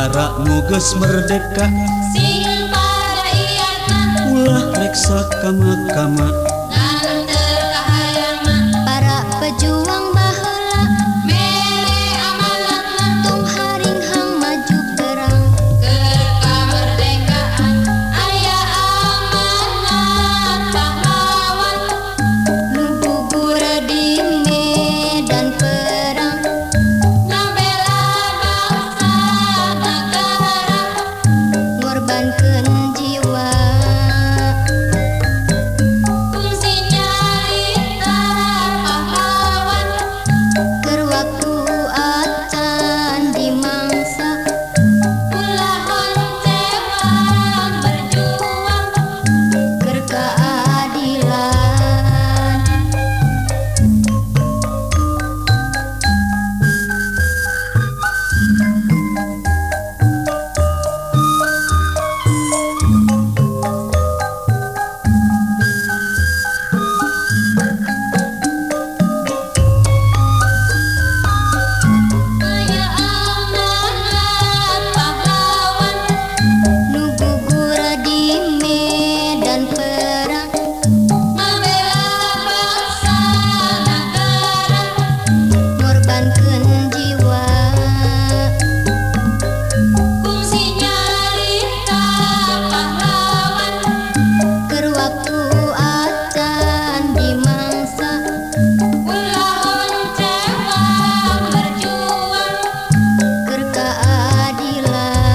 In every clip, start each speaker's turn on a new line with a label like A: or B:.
A: Nagara nu geus merdeka
B: sing pada iyatna
A: ulah reksa kama-kama
B: nganter kahayang mah
C: para pejuang baheula
B: mere amanatna
C: tong haring hang maju perang
B: keur kamardikaan aya amanat pahlawan
C: nu gugur di medan perang
B: ngabela bangsa negara
C: ngorbankeun jiwa
B: fungsi nyarita pahlawan
C: keur waktu acan di mangsa
B: ulah oncewa berjuang
C: keur keadilan
B: aya amanat pahlawan
C: nu gugur di medan perang
B: ngabela bangsa negara
C: ngorbankeun jiwa
B: fungsi nyarita pahlawan
C: keur waktu acan di mangsa
B: ulah oncewa berjuang
C: keur keadilan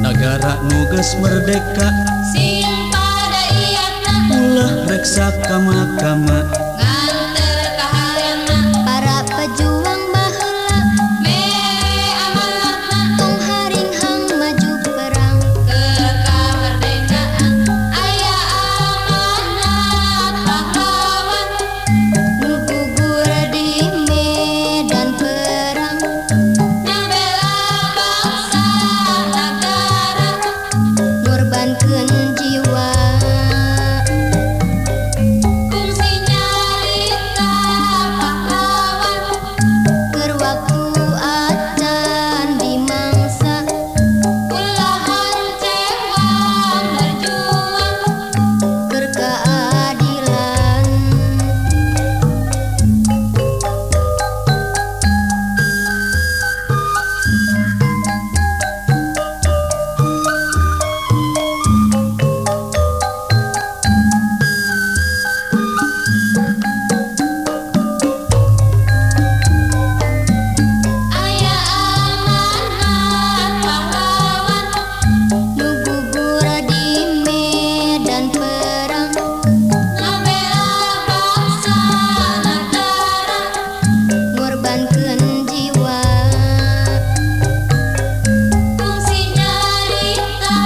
A: Nagara nu geus merdeka
B: sing pada iyatna
A: ulah reksa kama-kama
B: nganter kahayang mah
C: para pejuang baheula
B: mere amanatna
C: tong haring hang maju perang
B: keur kamardikaan aya amanat pahlawan
C: nu gugur di medan perang
B: ngabela bangsa negara
C: ngorbankeun jiwa
B: fungsi nyarita pahlawan
C: keur waktu acan di mangsa
B: ulah oncewa berjuang
C: keur keadilan
B: aya amanat pahlawan
C: nu gugur di medan perang
B: ngabela bangsa negara
C: ngorbankeun jiwa
B: fungsi nyarita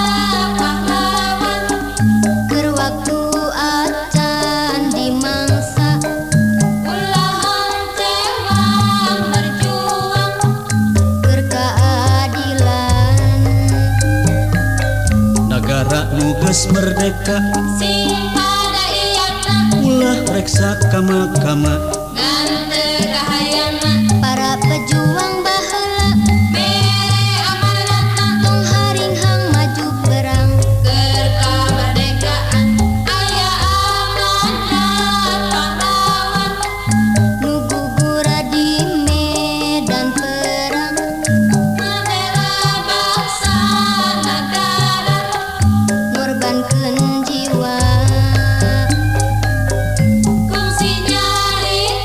B: pahlawan
C: keur waktu acan di mangsa
B: ulah oncewa berjuang
C: keur keadilan
A: Nagara nu geus merdeka
B: sing pada iyatna
A: ulah reksa kama-kama
B: nganter kahayang mah
C: para pejuang baheula
B: mere amanatna
C: tong haring hang maju perang
B: keur kamardikaan aya amanat pahlawan
C: nu gugur di medan perang
B: ngabela bangsa negara
C: ngorbankeun jiwa
B: fungsi nyarita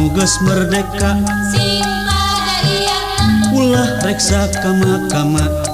A: nuges merdeka
B: sing padariana
A: ulah reksa kama-kama